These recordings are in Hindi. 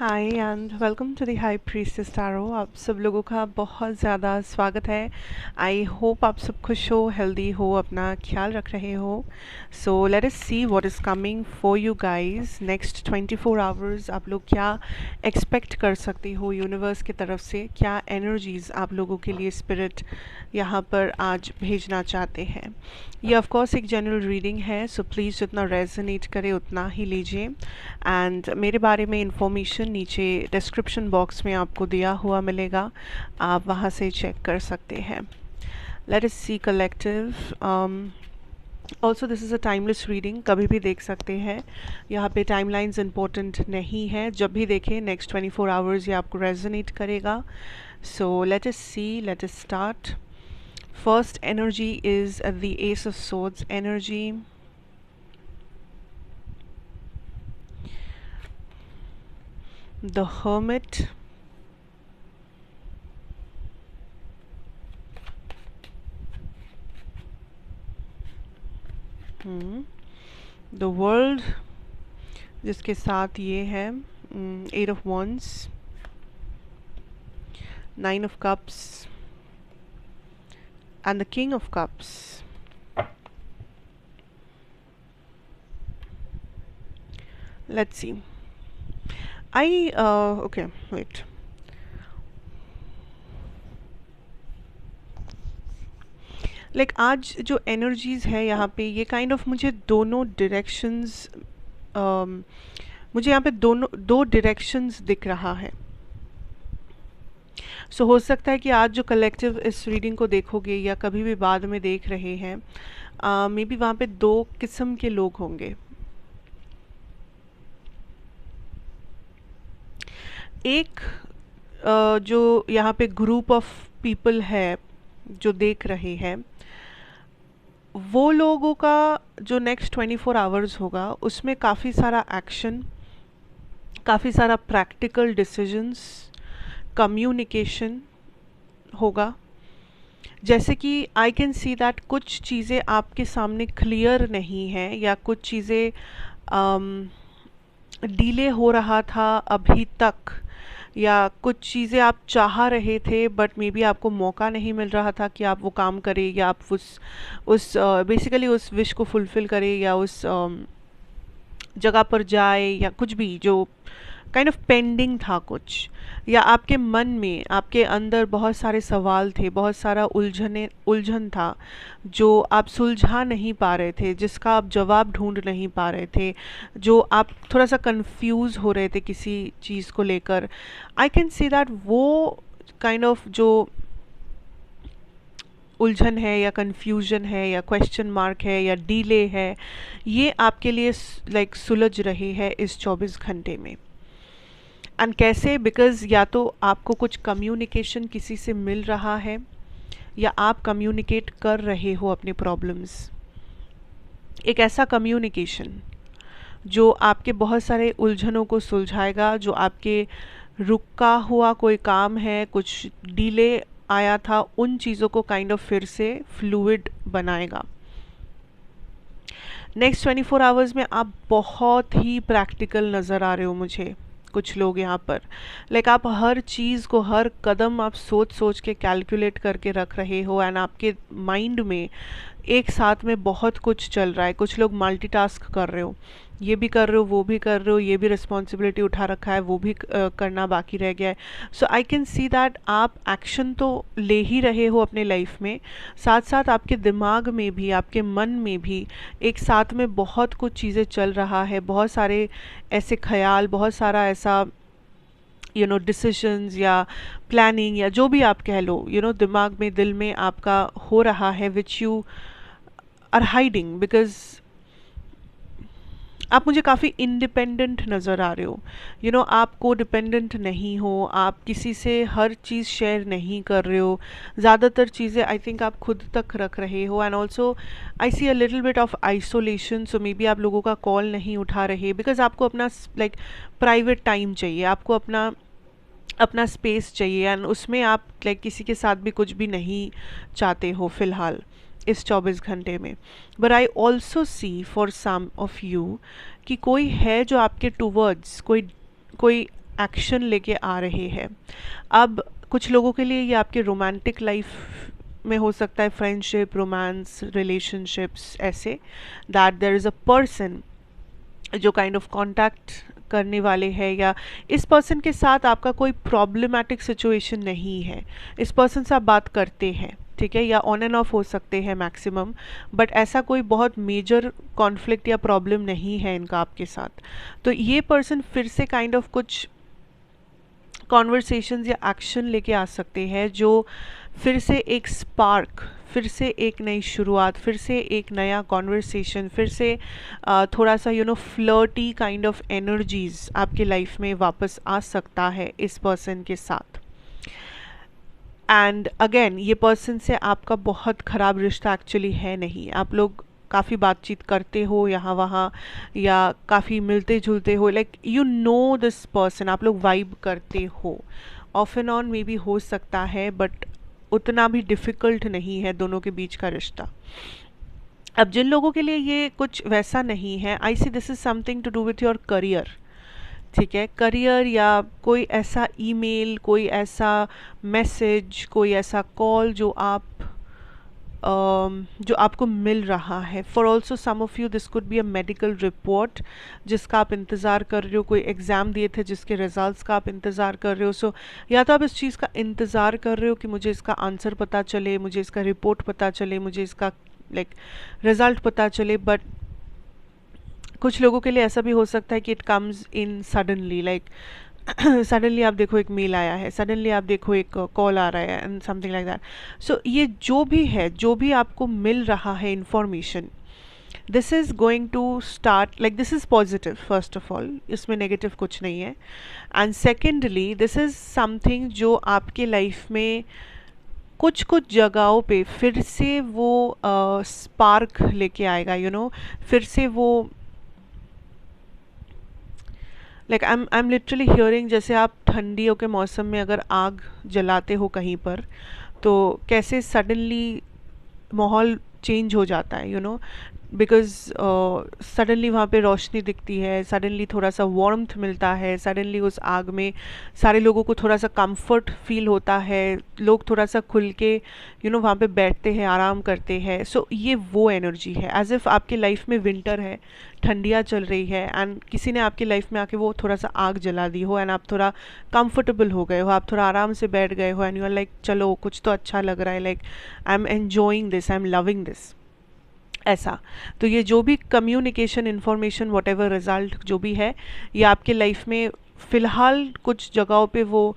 Hi and welcome to the high priestess tarot. आप सब लोगों का बहुत ज़्यादा स्वागत है। आई होप आप सब खुश हो, हेल्दी हो, अपना ख्याल रख रहे हो। सो let us see what is coming for you guys next 24 hours. आप लोग क्या एक्सपेक्ट कर सकते हो यूनिवर्स की तरफ से, क्या एनर्जीज़ आप लोगों के लिए स्पिरिट यहाँ पर आज भेजना चाहते हैं। ये ऑफ कोर्स एक जनरल रीडिंग है, सो प्लीज़ जितना रेजोनेट करे उतना ही लीजिए। एंड मेरे बारे में इंफॉर्मेशन नीचे डिस्क्रिप्शन बॉक्स में आपको दिया हुआ मिलेगा, आप वहाँ से चेक कर सकते हैं। Let us see collective. Also this is a timeless reading, कभी भी देख सकते हैं। यहाँ पे टाइमलाइंस इंपॉर्टेंट नहीं है, जब भी देखें नेक्स्ट 24 आवर्स ये आपको रेजोनेट करेगा। So let us see, let us start. First energy is the Ace of Swords energy. The Hermit. The World, जिसके साथ ये है Eight of Wands, Nine of Cups and the King of Cups. Let's see. Okay, wait. Like आज जो एनर्जीज है यहाँ पे, ये काइंड ऑफ मुझे दोनों डायरेक्शंस, मुझे यहाँ पे दो डायरेक्शंस दिख रहा है। सो हो सकता है कि आज जो कलेक्टिव इस रीडिंग को देखोगे या कभी भी बाद में देख रहे हैं, मे बी वहाँ पे दो किस्म के लोग होंगे। एक जो यहाँ पे ग्रुप ऑफ पीपल है जो देख रहे हैं, वो लोगों का जो नेक्स्ट 24 आवर्स होगा उसमें काफ़ी सारा एक्शन, काफ़ी सारा प्रैक्टिकल डिसीजंस, कम्युनिकेशन होगा। जैसे कि आई कैन सी दैट कुछ चीज़ें आपके सामने क्लियर नहीं है, या कुछ चीज़ें डिले हो रहा था अभी तक, या कुछ चीज़ें आप चाह रहे थे बट मे बी आपको मौका नहीं मिल रहा था कि आप वो काम करें, या आप उस बेसिकली उस विश को फुलफ़िल करें, या उस जगह पर जाए, या कुछ भी जो काइंड ऑफ पेंडिंग था कुछ, या आपके मन में, आपके अंदर बहुत सारे सवाल थे, बहुत सारा उलझन था जो आप सुलझा नहीं पा रहे थे, जिसका आप जवाब ढूंढ नहीं पा रहे थे, जो आप थोड़ा सा कंफ्यूज हो रहे थे किसी चीज़ को लेकर। आई कैन सी दैट वो काइंड ऑफ जो उलझन है, या कन्फ्यूजन है, या क्वेश्चन मार्क है, या डीले है, ये आपके लिए लाइक सुलझ रही है इस 24 घंटे में। एंड कैसे? बिकॉज़ या तो आपको कुछ कम्युनिकेशन किसी से मिल रहा है, या आप कम्युनिकेट कर रहे हो अपने प्रॉब्लम्स। एक ऐसा कम्युनिकेशन जो आपके बहुत सारे उलझनों को सुलझाएगा, जो आपके रुका हुआ कोई काम है, कुछ डिले आया था, उन चीज़ों को काइंड ऑफ फिर से फ्लूइड बनाएगा। नेक्स्ट 24 आवर्स में आप बहुत ही प्रैक्टिकल नज़र आ रहे हो मुझे, कुछ लोग यहाँ पर। लाइक आप हर चीज़ को, हर कदम आप सोच सोच के कैलकुलेट करके रख रहे हो, एंड आपके माइंड में एक साथ में बहुत कुछ चल रहा है। कुछ लोग मल्टीटास्क कर रहे हो, ये भी कर रहे हो, वो भी कर रहे हो, ये भी रिस्पॉन्सिबिलिटी उठा रखा है, वो भी करना बाकी रह गया है। सो आई कैन सी दैट आप एक्शन तो ले ही रहे हो अपने लाइफ में, साथ साथ आपके दिमाग में भी, आपके मन में भी एक साथ में बहुत कुछ चीज़ें चल रहा है, बहुत सारे ऐसे ख्याल, बहुत सारा ऐसा डिसीजंस या प्लानिंग, या जो भी आप कह लो, दिमाग में, दिल में आपका हो रहा है, which you are hiding, because आप मुझे काफ़ी इंडिपेंडेंट नज़र आ रहे हो। आप को डिपेंडेंट नहीं हो, आप किसी से हर चीज़ शेयर नहीं कर रहे हो, ज़्यादातर चीज़ें आई थिंक आप खुद तक रख रहे हो। And also I see a little bit of isolation, so maybe आप लोगों का कॉल नहीं उठा रहे, बिकॉज आपको अपना लाइक प्राइवेट टाइम चाहिए, आपको अपना स्पेस चाहिए, एंड उसमें आप लाइक किसी के साथ भी कुछ भी नहीं चाहते हो फ़िलहाल इस 24 घंटे में। But I also see for some of you कि कोई है जो आपके टूवर्ड्स कोई एक्शन लेके आ रहे हैं। अब कुछ लोगों के लिए ये आपके रोमांटिक लाइफ में हो सकता है, फ्रेंडशिप, रोमांस, रिलेशनशिप्स, ऐसे that there is a person जो काइंड ऑफ कांटेक्ट करने वाले हैं, या इस पर्सन के साथ आपका कोई प्रॉब्लमेटिक सिचुएशन नहीं है, इस पर्सन से आप बात करते हैं, ठीक है, या ऑन एंड ऑफ हो सकते हैं मैक्सिमम, बट ऐसा कोई बहुत मेजर कॉन्फ्लिक्ट या प्रॉब्लम नहीं है इनका आपके साथ। तो ये पर्सन फिर से काइंड ऑफ कुछ कॉन्वर्सेशंस या एक्शन लेके आ सकते हैं जो फिर से एक स्पार्क, फिर से एक नई शुरुआत, फिर से एक नया कॉन्वर्सेशन, फिर से थोड़ा सा फ्लर्टी काइंड ऑफ एनर्जीज आपके लाइफ में वापस आ सकता है इस पर्सन के साथ। एंड अगेन ये पर्सन से आपका बहुत ख़राब रिश्ता एक्चुअली है नहीं, आप लोग काफ़ी बातचीत करते हो यहाँ वहाँ, या काफ़ी मिलते जुलते हो, like you know this person, आप लोग वाइब करते हो, of and on may be हो सकता है, बट उतना भी डिफ़िकल्ट नहीं है दोनों के बीच का रिश्ता। अब जिन लोगों के लिए ये कुछ वैसा नहीं है, I see this is something to do with your career, ठीक है, करियर या कोई ऐसा ईमेल, कोई ऐसा मैसेज, कोई ऐसा कॉल जो आपको मिल रहा है। For also some of you this could be a medical report जिसका आप इंतज़ार कर रहे हो, कोई एग्ज़ाम दिए थे जिसके रिजल्ट्स का आप इंतज़ार कर रहे हो। सो या तो आप इस चीज़ का इंतज़ार कर रहे हो कि मुझे इसका आंसर पता चले, मुझे इसका रिपोर्ट पता चले, मुझे इसका लाइक रिज़ल्ट पता चले, बट कुछ लोगों के लिए ऐसा भी हो सकता है कि it comes in suddenly, like suddenly आप देखो एक मेल आया है, सडनली आप देखो एक कॉल आ रहा है एंड समथिंग लाइक दैट। सो ये जो भी है, जो भी आपको मिल रहा है information, this is going to start like this is positive, first of all इसमें नेगेटिव कुछ नहीं है, and secondly this is something जो आपके लाइफ में कुछ कुछ जगहों पे फिर से वो स्पार्क लेके आएगा, फिर से वो like I am literally hearing, जैसे आप ठंडियों के मौसम में अगर आग जलाते हो कहीं पर, तो कैसे सडनली माहौल चेंज हो जाता है, बिकॉज सडनली वहाँ पे रोशनी दिखती है, सडनली थोड़ा सा वार्मथ मिलता है, सडनली उस आग में सारे लोगों को थोड़ा सा कंफर्ट फील होता है, लोग थोड़ा सा खुल के वहाँ पे बैठते हैं, आराम करते हैं। सो ये वो एनर्जी है, एज इफ़ आपके लाइफ में विंटर है, ठंडियाँ चल रही है, एंड किसी ने आपकी लाइफ में आके वो थोड़ा सा आग जला दी हो, एंड आप थोड़ा कंफर्टेबल हो गए हो, आप थोड़ा आराम से बैठ गए हो, एंड यू आर लाइक चलो कुछ तो अच्छा लग रहा है, like I am enjoying this, I am loving this, ऐसा। तो ये जो भी communication, information, what ever result जो भी है, ये आपके लाइफ में फ़िलहाल कुछ जगहों पे वो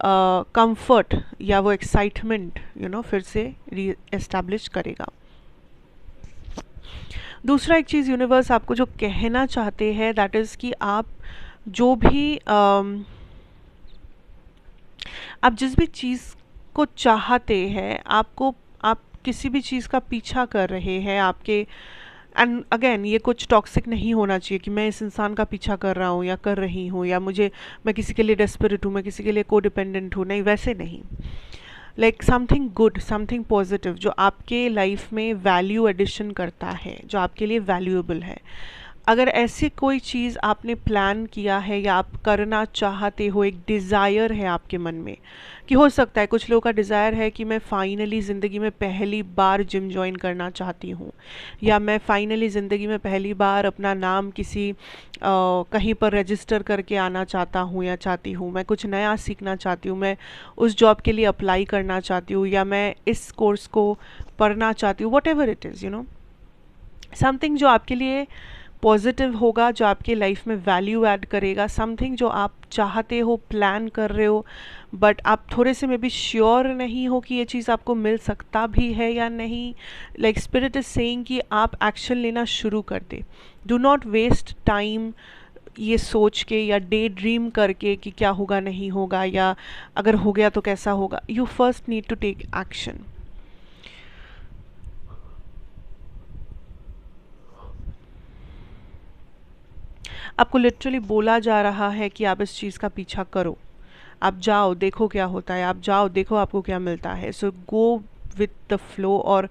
कंफर्ट या वो एक्साइटमेंट फिर से री एस्टैब्लिश करेगा। दूसरा एक चीज़ यूनिवर्स आपको जो कहना चाहते हैं, दैट इज़ कि आप जो भी आप जिस भी चीज़ को चाहते हैं, आप किसी भी चीज़ का पीछा कर रहे हैं आपके, एंड अगेन ये कुछ टॉक्सिक नहीं होना चाहिए कि मैं इस इंसान का पीछा कर रहा हूँ या कर रही हूँ, या मैं किसी के लिए डेस्परेट हूँ, मैं किसी के लिए कोडिपेंडेंट हूँ, नहीं, वैसे नहीं। Like something good, something positive जो आपके लाइफ में वैल्यू एडिशन करता है, जो आपके लिए वैल्यूएबल है। अगर ऐसी कोई चीज़ आपने प्लान किया है या आप करना चाहते हो, एक डिज़ायर है आपके मन में, कि हो सकता है कुछ लोगों का डिज़ायर है कि मैं फ़ाइनली ज़िंदगी में पहली बार जिम जॉइन करना चाहती हूँ, या मैं फ़ाइनली ज़िंदगी में पहली बार अपना नाम किसी कहीं पर रजिस्टर करके आना चाहता हूँ या चाहती हूँ, मैं कुछ नया सीखना चाहती हूँ, मैं उस जॉब के लिए अप्लाई करना चाहती हूँ, या मैं इस कोर्स को पढ़ना चाहती हूँ, what ever it is, something जो आपके लिए पॉजिटिव होगा, जो आपके लाइफ में वैल्यू ऐड करेगा, समथिंग जो आप चाहते हो, प्लान कर रहे हो, बट आप थोड़े से मे बी श्योर नहीं हो कि ये चीज़ आपको मिल सकता भी है या नहीं। लाइक स्पिरिट इज सेइंग कि आप एक्शन लेना शुरू कर दे। डू नॉट वेस्ट टाइम ये सोच के या डे ड्रीम करके कि क्या होगा नहीं होगा, या अगर हो गया तो कैसा होगा। You first need to take action. आपको लिटरली बोला जा रहा है कि आप इस चीज़ का पीछा करो, आप जाओ, देखो क्या होता है, आप जाओ, देखो आपको क्या मिलता है। सो गो विथ द फ्लो और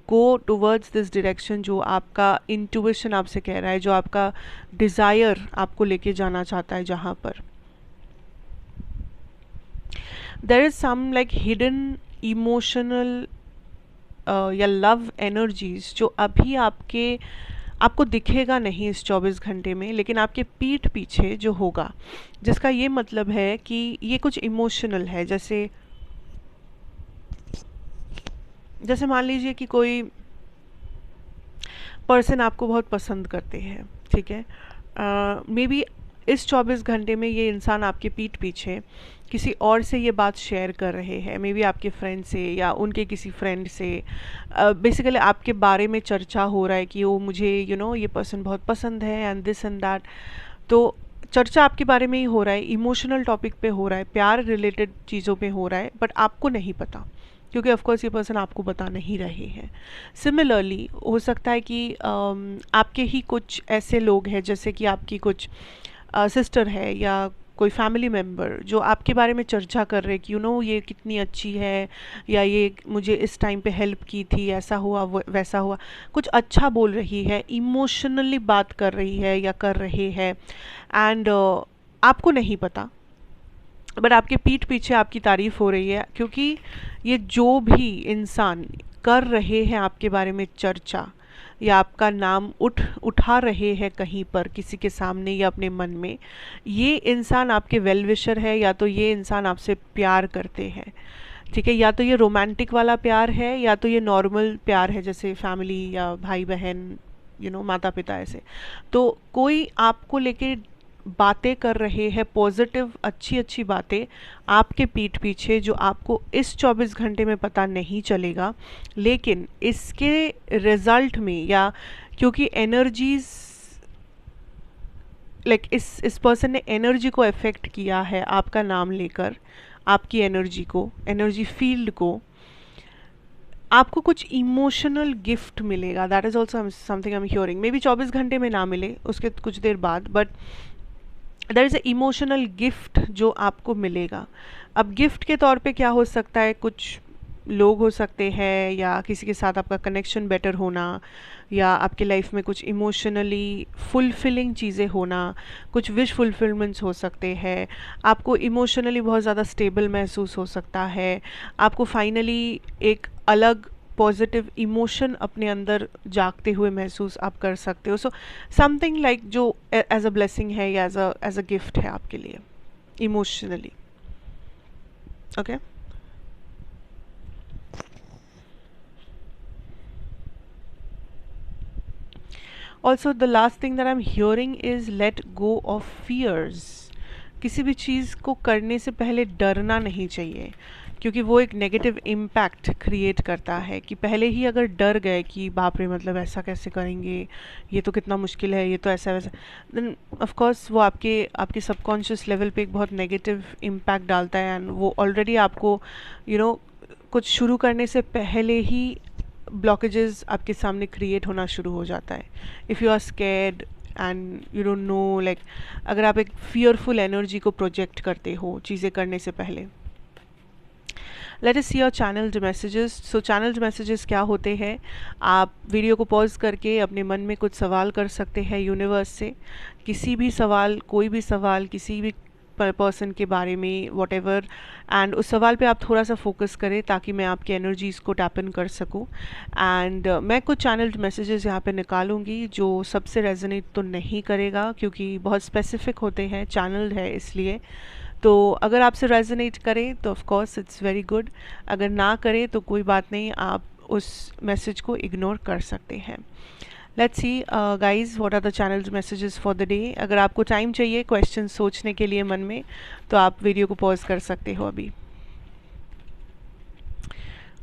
गो टुवर्ड्स दिस डायरेक्शन जो आपका इंट्यूशन आपसे कह रहा है, जो आपका डिज़ायर आपको लेके जाना चाहता है जहाँ पर। There is some like hidden emotional या लव एनर्जीज जो अभी आपको दिखेगा नहीं इस 24 घंटे में, लेकिन आपके पीठ पीछे जो होगा, जिसका ये मतलब है कि ये कुछ इमोशनल है। जैसे जैसे मान लीजिए कि कोई पर्सन आपको बहुत पसंद करते हैं, ठीक है, मे बी इस 24 घंटे में ये इंसान आपके पीठ पीछे किसी और से ये बात शेयर कर रहे हैं, मे बी आपके फ्रेंड से या उनके किसी फ्रेंड से। बेसिकली आपके बारे में चर्चा हो रहा है कि वो मुझे ये पर्सन बहुत पसंद है एंड दिस एंड दैट। तो चर्चा आपके बारे में ही हो रहा है, इमोशनल टॉपिक पे हो रहा है, प्यार रिलेटेड चीज़ों पे हो रहा है, बट आपको नहीं पता, क्योंकि ऑफकोर्स ये पर्सन आपको बता नहीं रहे हैं। सिमिलरली हो सकता है कि आपके ही कुछ ऐसे लोग हैं, जैसे कि आपकी कुछ सिस्टर है या कोई फैमिली मेम्बर जो आपके बारे में चर्चा कर रहे कि ये कितनी अच्छी है, या ये मुझे इस टाइम पे हेल्प की थी, ऐसा हुआ वैसा हुआ, कुछ अच्छा बोल रही है, इमोशनली बात कर रही है या कर रहे हैं, एंड आपको नहीं पता, बट आपके पीठ पीछे आपकी तारीफ हो रही है, क्योंकि ये जो भी इंसान कर रहे हैं आपके बारे में चर्चा या आपका नाम उठा रहे हैं कहीं पर किसी के सामने या अपने मन में, ये इंसान आपके वेल विशर है, या तो ये इंसान आपसे प्यार करते हैं, ठीक है, या तो ये रोमांटिक वाला प्यार है, या तो ये नॉर्मल प्यार है जैसे फैमिली या भाई बहन माता पिता ऐसे। तो कोई आपको लेके बातें कर रहे हैं, पॉजिटिव अच्छी अच्छी बातें आपके पीठ पीछे, जो आपको इस 24 घंटे में पता नहीं चलेगा, लेकिन इसके रिजल्ट में, या क्योंकि एनर्जीज लाइक इस पर्सन ने एनर्जी को अफेक्ट किया है आपका नाम लेकर, आपकी एनर्जी को, एनर्जी फील्ड को, आपको कुछ इमोशनल गिफ्ट मिलेगा। That is also something I am hearing, maybe 24 घंटे में ना मिले, उसके कुछ देर बाद, but there is a emotional gift जो आपको मिलेगा। अब गिफ्ट के तौर पे क्या हो सकता है, कुछ लोग हो सकते हैं, या किसी के साथ आपका कनेक्शन बेटर होना, या आपके लाइफ में कुछ इमोशनली फुलफिलिंग चीज़ें होना, कुछ विश फुलफिलमेंट्स हो सकते हैं, आपको इमोशनली बहुत ज़्यादा स्टेबल महसूस हो सकता है, आपको फाइनली एक अलग पॉजिटिव इमोशन अपने अंदर जागते हुए महसूस आप कर सकते हो। सो समथिंग लाइक जो एज अ ब्लेसिंग है या एज अ गिफ्ट है आपके लिए emotionally. Okay, also the last thing that I am hearing is let go of fears. किसी भी चीज़ को करने से पहले डरना नहीं चाहिए, क्योंकि वो एक नेगेटिव इम्पैक्ट क्रिएट करता है। कि पहले ही अगर डर गए कि बाप रे, मतलब ऐसा कैसे करेंगे, ये तो कितना मुश्किल है, ये तो ऐसा वैसा, देन ऑफ कोर्स वो आपके सबकॉन्शियस लेवल पे एक बहुत नेगेटिव इम्पैक्ट डालता है, एंड वो ऑलरेडी आपको कुछ शुरू करने से पहले ही ब्लॉकेजेस आपके सामने क्रिएट होना शुरू हो जाता है। If you are scared and you don't know, like अगर आप एक फियरफुल एनर्जी को प्रोजेक्ट करते हो चीज़ें करने से पहले। Late us see your channelled messages. So channelled messages क्या होते हैं, आप वीडियो को पॉज करके अपने मन में कुछ सवाल कर सकते हैं यूनिवर्स से, किसी भी सवाल, कोई भी सवाल, किसी भी पर्सन के बारे में, वॉट एवर, एंड उस सवाल पे आप थोड़ा सा फोकस करें ताकि मैं आपकी एनर्जीज़ को टैप इन कर सकूं। एंड मैं कुछ चैनल्ड मैसेजेस यहाँ पे निकालूंगी जो सबसे रेजोनेट तो नहीं करेगा, क्योंकि बहुत स्पेसिफिक होते हैं, चैनल्ड है इसलिए। तो अगर आपसे रेजोनेट करे तो of course it's very good, अगर ना करे तो कोई बात नहीं, आप उस मैसेज को इग्नोर कर सकते हैं। Let's see guys what are the channels messages for the day. अगर आपको टाइम चाहिए क्वेश्चन सोचने के लिए मन में, तो आप वीडियो को पॉज कर सकते हो अभी।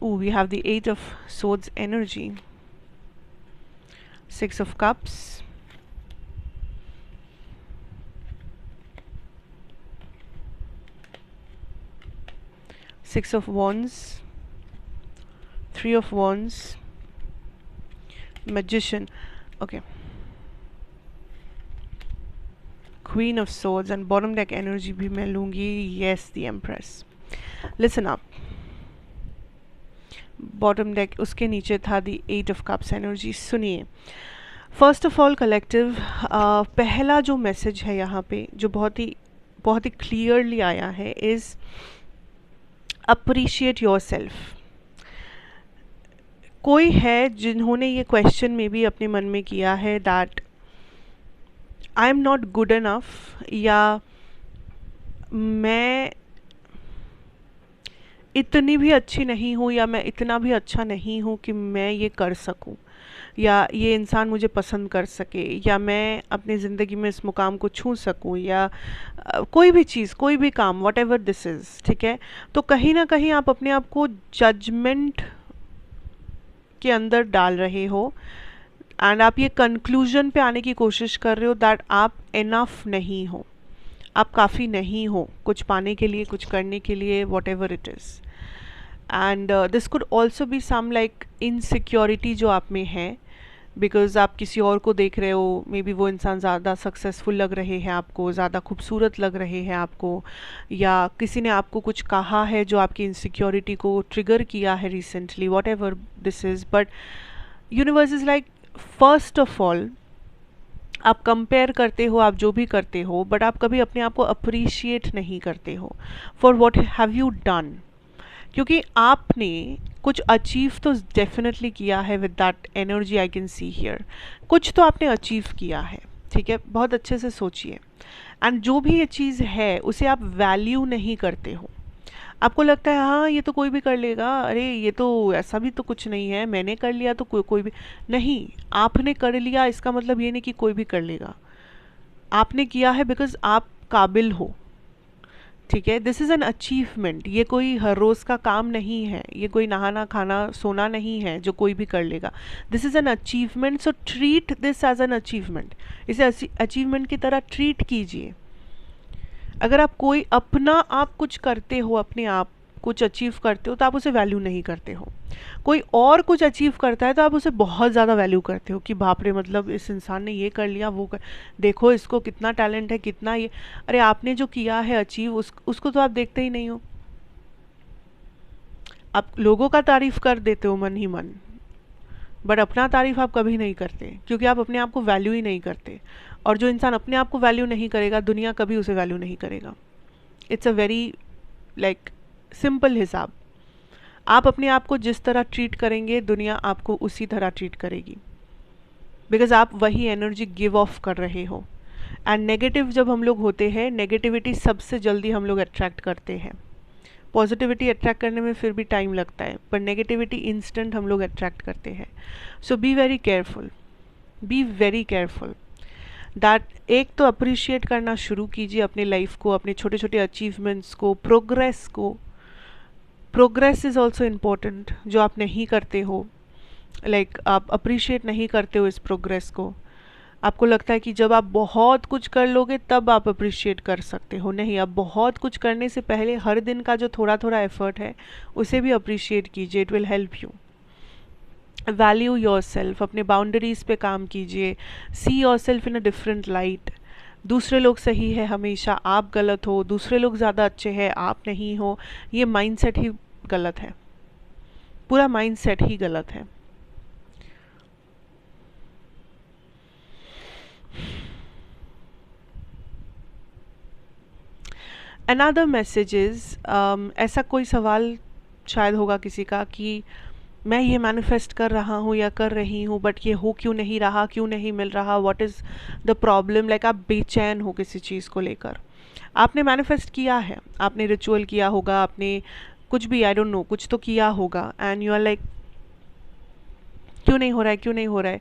We have the 8 of swords energy, 6 of cups, Six of Wands, 3 of Wands, Magician, okay, Queen of Swords, and bottom deck energy भी मैं लूँगी, yes, the Empress. Listen up. Bottom deck उसके नीचे था the 8 of Cups energy. सुनिए, फर्स्ट ऑफ ऑल कलेक्टिव, पहला जो मैसेज है यहाँ पे जो बहुत ही क्लियरली आया है, इज़ अप्रिशिएट योर सेल्फ। कोई है जिन्होंने ये क्वेश्चन में भी अपने मन में किया है that I am not good enough, या मैं इतनी भी अच्छी नहीं हूँ, या मैं इतना भी अच्छा नहीं हूँ कि मैं ये कर सकूँ, या ये इंसान मुझे पसंद कर सके, या मैं अपनी ज़िंदगी में इस मुकाम को छू सकूं, या कोई भी चीज़, कोई भी काम, वट एवर दिस इज़, ठीक है। तो कहीं ना कहीं आप अपने आप को जजमेंट के अंदर डाल रहे हो, एंड आप ये कंक्लूजन पे आने की कोशिश कर रहे हो दैट आप इनफ नहीं हो, आप काफ़ी नहीं हो कुछ पाने के लिए, कुछ करने के लिए, whatever it is. And this could also be some like insecurity जो आप में है, बिकॉज आप किसी और को देख रहे हो, मे बी वो इंसान ज़्यादा सक्सेसफुल लग रहे हैं आपको, ज़्यादा खूबसूरत लग रहे हैं आपको, या किसी ने आपको कुछ कहा है जो आपकी इनसिक्योरिटी को ट्रिगर किया है recently, what ever this is. But universe is like, first of all आप कंपेयर करते हो, आप जो भी करते हो, बट आप कभी अपने आप को अप्रिशिएट नहीं करते हो for what have you done. क्योंकि आपने कुछ अचीव तो डेफिनेटली किया है with that energy I can see here, कुछ तो आपने अचीव किया है, ठीक है। बहुत अच्छे से सोचिए, एंड जो भी ये चीज़ है उसे आप वैल्यू नहीं करते हो। आपको लगता है हाँ ये तो कोई भी कर लेगा, अरे ये तो ऐसा भी तो कुछ नहीं है, मैंने कर लिया तो कोई भी नहीं। आपने कर लिया इसका मतलब ये नहीं कि कोई भी कर लेगा, आपने किया है बिकॉज आप काबिल हो, ठीक है। दिस इज़ एन अचीवमेंट, ये कोई हर रोज़ का काम नहीं है, ये कोई नहाना खाना सोना नहीं है जो कोई भी कर लेगा। This is an achievement, so treat this as an achievement, इसे अचीवमेंट की तरह ट्रीट कीजिए। अगर आप कोई अपना आप कुछ करते हो, अपने आप कुछ अचीव करते हो, तो आप उसे वैल्यू नहीं करते हो। कोई और कुछ अचीव करता है तो आप उसे बहुत ज़्यादा वैल्यू करते हो कि बाप रे, मतलब इस इंसान ने ये कर लिया, वो कर, देखो इसको कितना टैलेंट है, कितना ये। अरे आपने जो किया है अचीव, उसको तो आप देखते ही नहीं हो। आप लोगों का तारीफ कर देते हो मन ही मन, बट अपना तारीफ आप कभी नहीं करते, क्योंकि आप अपने आप को वैल्यू ही नहीं करते। और जो इंसान अपने आप को वैल्यू नहीं करेगा, दुनिया कभी उसे वैल्यू नहीं करेगा। It's a very like simple हिसाब। आप अपने आप को जिस तरह ट्रीट करेंगे, दुनिया आपको उसी तरह ट्रीट करेगी, बिकॉज आप वही एनर्जी गिव ऑफ कर रहे हो। एंड नेगेटिव जब हम लोग होते हैं, नेगेटिविटी सबसे जल्दी हम लोग अट्रैक्ट करते हैं। पॉजिटिविटी अट्रैक्ट करने में फिर भी टाइम लगता है, पर नेगेटिविटी इंस्टेंट हम लोग अट्रैक्ट करते हैं। So be very careful, be very careful that. एक तो अप्रिशिएट करना शुरू कीजिए अपने लाइफ को, अपने छोटे छोटे अचीवमेंट्स को, प्रोग्रेस को। प्रोग्रेस इज़ ऑल्सो इम्पोर्टेंट, जो आप नहीं करते हो, लाइक आप अप्रिशिएट नहीं करते हो इस प्रोग्रेस को। आपको लगता है कि जब आप बहुत कुछ कर लोगे तब आप अप्रिशिएट कर सकते हो, नहीं, आप बहुत कुछ करने से पहले हर दिन का जो थोड़ा थोड़ा एफर्ट है उसे भी अप्रिशिएट कीजिए। It will help you. Value your self, अपने बाउंड्रीज पे काम कीजिए। See your self in a different light. दूसरे लोग सही है हमेशा, आप गलत हो, दूसरे लोग ज़्यादा अच्छे हैं, आप नहीं हो, ये माइंडसेट ही गलत है, पूरा माइंडसेट ही गलत है। अनदर मैसेज इज़, ऐसा कोई सवाल शायद होगा किसी का कि मैं ये मैनिफेस्ट कर रहा हूँ या कर रही हूँ, बट ये हो क्यों नहीं रहा, क्यों नहीं मिल रहा, what is the problem. Like आप बेचैन हो किसी चीज़ को लेकर। आपने मैनिफेस्ट किया है, आपने रिचुअल किया होगा, आपने कुछ भी, आई डोंट नो, कुछ तो किया होगा, एंड यू आर लाइक क्यों नहीं हो रहा है, क्यों नहीं हो रहा है।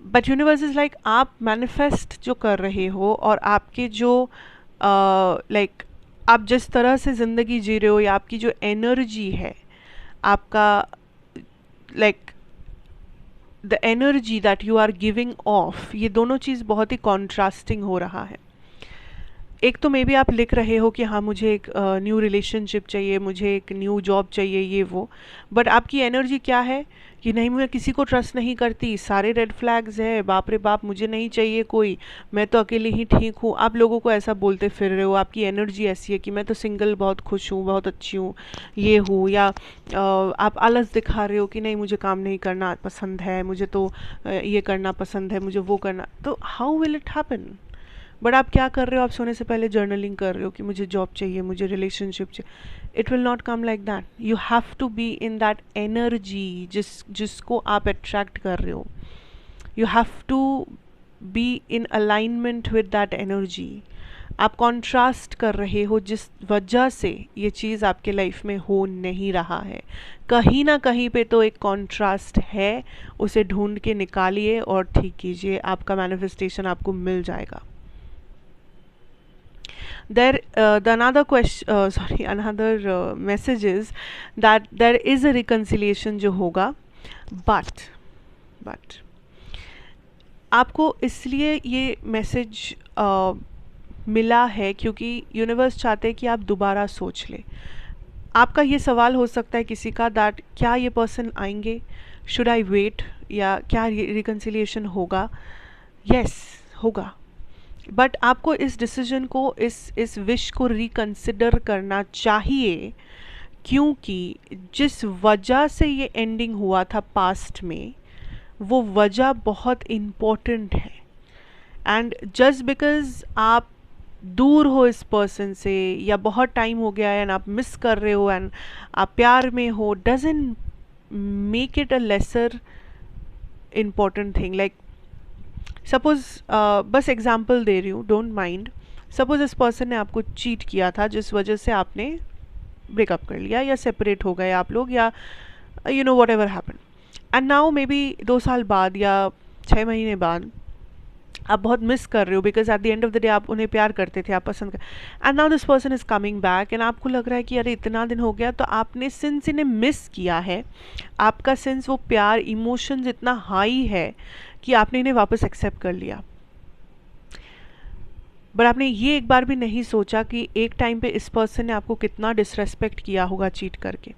बट यूनिवर्स इज़ लाइक, आप मैनिफेस्ट जो कर रहे हो और आपके जो लाइक आप जिस तरह से ज़िंदगी जी रहे हो, या आपकी जो एनर्जी है, आपका like the energy that you are giving off, ये दोनों चीज़ बहुत ही कॉन्ट्रास्टिंग हो रहा है। एक तो मे बी आप लिख रहे हो कि हाँ मुझे एक न्यू रिलेशनशिप चाहिए, मुझे एक न्यू जॉब चाहिए, ये वो, बट आपकी एनर्जी क्या है कि नहीं, मैं किसी को ट्रस्ट नहीं करती, सारे रेड फ्लैग्स है, बाप रे बाप, मुझे नहीं चाहिए कोई, मैं तो अकेले ही ठीक हूँ। आप लोगों को ऐसा बोलते फिर रहे हो, आपकी एनर्जी ऐसी है कि मैं तो सिंगल बहुत खुश हूँ, बहुत अच्छी हूँ, ये हूँ। या आप आलस दिखा रहे हो कि नहीं मुझे काम नहीं करना पसंद है, मुझे तो ये करना पसंद है, मुझे वो करना। तो how will it happen? But आप क्या कर रहे हो, आप सोने से पहले जर्नलिंग कर रहे हो कि मुझे जॉब चाहिए, मुझे रिलेशनशिप चाहिए। It will not come like that. You have to be in that energy जिसको आप अट्रैक्ट कर रहे हो। You have to be in alignment with that energy. आप कॉन्ट्रास्ट कर रहे हो जिस वजह से ये चीज़ आपके लाइफ में हो नहीं रहा है। कहीं ना कहीं पे तो एक कॉन्ट्रास्ट है, उसे ढूंढ के निकालिए और ठीक कीजिए, आपका मैनिफेस्टेशन आपको मिल जाएगा। The another question, sorry, another message is that there is a reconciliation जो होगा, but आपको इसलिए ये मैसेज मिला है क्योंकि यूनिवर्स चाहते हैं कि आप दोबारा सोच लें। आपका ये सवाल हो सकता है किसी का, दैट क्या ये पर्सन आएंगे, शुड आई वेट, या क्या रिकन्सिलिएशन होगा। यस होगा, बट आपको इस डिसीजन को, इस विश को रिकन्सिडर करना चाहिए, क्योंकि जिस वजह से ये एंडिंग हुआ था पास्ट में, वो वजह बहुत इम्पोर्टेंट है। एंड जस्ट बिकॉज आप दूर हो इस पर्सन से, या बहुत टाइम हो गया है एंड आप मिस कर रहे हो एंड आप प्यार में हो, doesn't make it a lesser important thing. Like suppose, बस एग्जांपल दे रही हूँ, डोंट माइंड। सपोज इस पर्सन ने आपको चीट किया था, जिस वजह से आपने ब्रेकअप कर लिया या सेपरेट हो गए आप लोग, या you know what ever happen, and now may be 2 साल बाद या 6 महीने बाद आप बहुत मिस कर रहे हो, because at the end of the day आप उन्हें प्यार करते थे, आप पसंद कर, and now this person is coming back, and आपको लग रहा है कि अरे इतना दिन हो गया, तो आपने सिंस इन्हें मिस किया है, आपका सिंस वो प्यार, इमोशंस इतना हाई है कि आपने इन्हें वापस एक्सेप्ट कर लिया। बट आपने ये एक बार भी नहीं सोचा कि एक टाइम पे इस पर्सन ने आपको कितना डिसरेस्पेक्ट किया होगा चीट करके।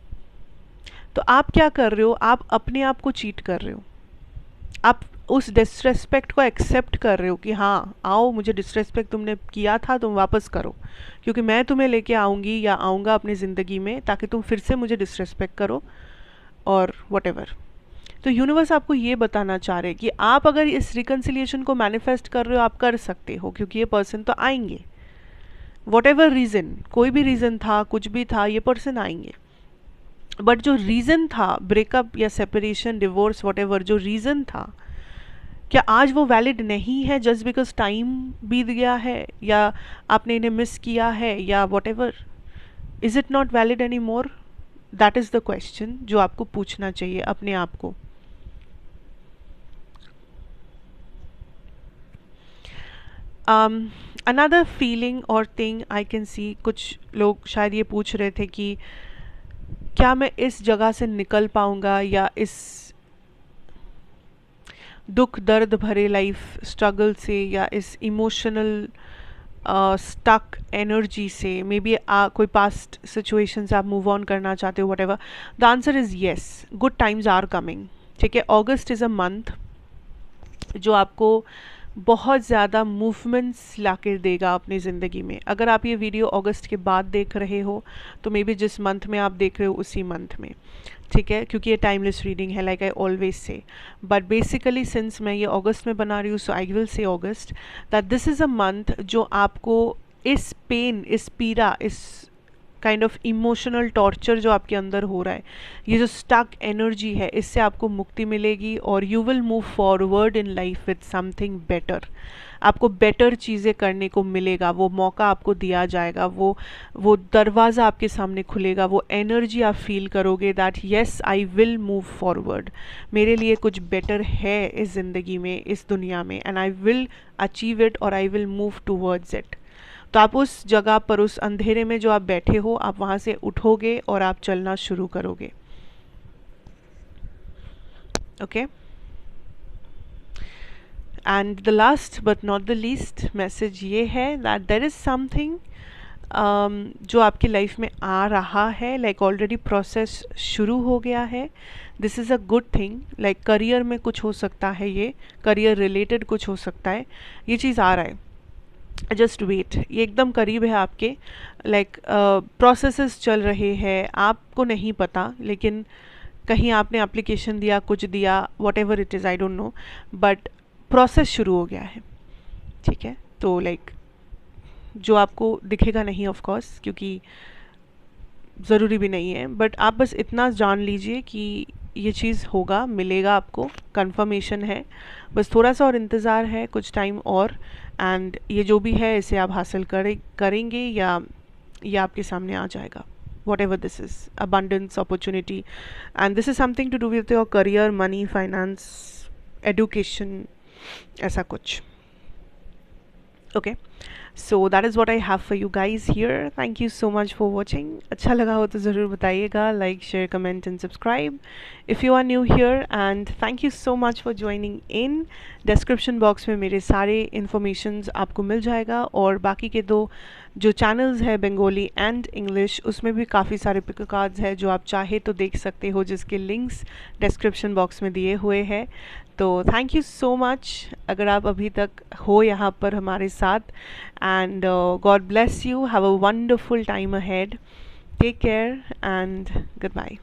तो आप क्या कर रहे हो, आप अपने आप को चीट कर रहे हो। आप उस डिसरेस्पेक्ट को एक्सेप्ट कर रहे हो कि हाँ आओ, मुझे डिसरेस्पेक्ट तुमने किया था, तुम वापस करो, क्योंकि मैं तुम्हें लेके आऊँगी या आऊँगा अपनी ज़िंदगी में, ताकि तुम फिर से मुझे डिसरेस्पेक्ट करो और वॉटेवर। तो यूनिवर्स आपको ये बताना चाह रहे हैं कि आप अगर इस रिकन्सिलिएशन को मैनिफेस्ट कर रहे हो, आप कर सकते हो, क्योंकि ये पर्सन तो आएंगे, वॉटेवर रीज़न, कोई भी रीज़न था, कुछ भी था, ये पर्सन आएंगे। बट जो रीज़न था, ब्रेकअप या सेपरेशन, डिवोर्स, वॉटेवर जो रीज़न था, क्या आज वो वैलिड नहीं है जस्ट बिकॉज टाइम बीत गया है, या आपने इन्हें मिस किया है, या whatever? Is it not valid any more? That is the question जो आपको पूछना चाहिए अपने आप को। अनदर फीलिंग और थिंग आई कैन सी, कुछ लोग शायद ये पूछ रहे थे कि क्या मैं इस जगह से निकल पाऊँगा, या इस दुख दर्द भरे लाइफ स्ट्रगल से, या इस इमोशनल स्टक एनर्जी से, मे बी कोई पास्ट सिचुएशन से आप मूव ऑन करना चाहते हो, whatever. The answer is yes, good times are coming. ठीक है, अगस्त इज़ अ मंथ जो आपको बहुत ज़्यादा मूवमेंट्स ला कर देगा अपनी ज़िंदगी में। अगर आप ये वीडियो अगस्त के बाद देख रहे हो, तो मे बी जिस मंथ में आप देख रहे हो उसी मंथ में, ठीक है, क्योंकि ये टाइमलेस रीडिंग है, like I always say. But basically since मैं ये अगस्त में बना रही हूँ, सो I will say August, that this is a month जो आपको इस पेन, इस पीड़ा, इस काइंड ऑफ इमोशनल टॉर्चर जो आपके अंदर हो रहा है, ये जो स्टक एनर्जी है, इससे आपको मुक्ति मिलेगी, और you will move forward in life with something better. आपको बेटर चीज़ें करने को मिलेगा, वो मौका आपको दिया जाएगा, वो दरवाज़ा आपके सामने खुलेगा, वो एनर्जी आप फील करोगे that yes I will move forward, मेरे लिए कुछ बेटर है इस ज़िंदगी में, इस दुनिया में, and I will achieve it, और I will move towards it. तो आप उस जगह पर, उस अंधेरे में जो आप बैठे हो, आप वहाँ से उठोगे और आप चलना शुरू करोगे। Okay, and the last but not the least message ये है दैट देयर इज़ समथिंग जो आपकी लाइफ में आ रहा है, लाइक ऑलरेडी प्रोसेस शुरू हो गया है। This is a good thing, like career में कुछ हो सकता है, ये करियर रिलेटेड कुछ हो सकता है, ये चीज़ आ रहा है। जस्ट वेट, ये एकदम करीब है आपके, लाइक प्रोसेसेस चल रहे हैं, आपको नहीं पता, लेकिन कहीं आपने एप्लीकेशन दिया, कुछ दिया, what ever it is, I don't know, but process शुरू हो गया है। ठीक है, तो लाइक जो आपको दिखेगा नहीं ऑफ कोर्स, क्योंकि ज़रूरी भी नहीं है, बट आप बस इतना जान लीजिए कि ये चीज़ होगा, मिलेगा आपको, कंफर्मेशन है, बस थोड़ा सा और इंतज़ार है, कुछ टाइम और, एंड ये जो भी है इसे आप हासिल करेंगे या ये आपके सामने आ जाएगा, whatever this is, abundance, opportunity, and this is something to do with your career, money, finance, education, ऐसा कुछ. Okay, so that is what I have for you guys here. Thank you so much for watching. अच्छा लगा हो तो ज़रूर बताइएगा, like, share, comment and subscribe if you are new here, and thank you so much for joining in. description box में मेरे सारे informations आपको मिल जाएगा, और बाकी के दो जो channels है बंगाली एंड इंग्लिश, उसमें भी काफ़ी सारे पिक कार्ड्स है जो आप चाहे तो देख सकते हो, जिसके लिंक्स description box में दिए हुए हैं. तो थैंक यू सो मच अगर आप अभी तक हो यहाँ पर हमारे साथ, and God bless you. Have a wonderful time ahead. Take care and goodbye.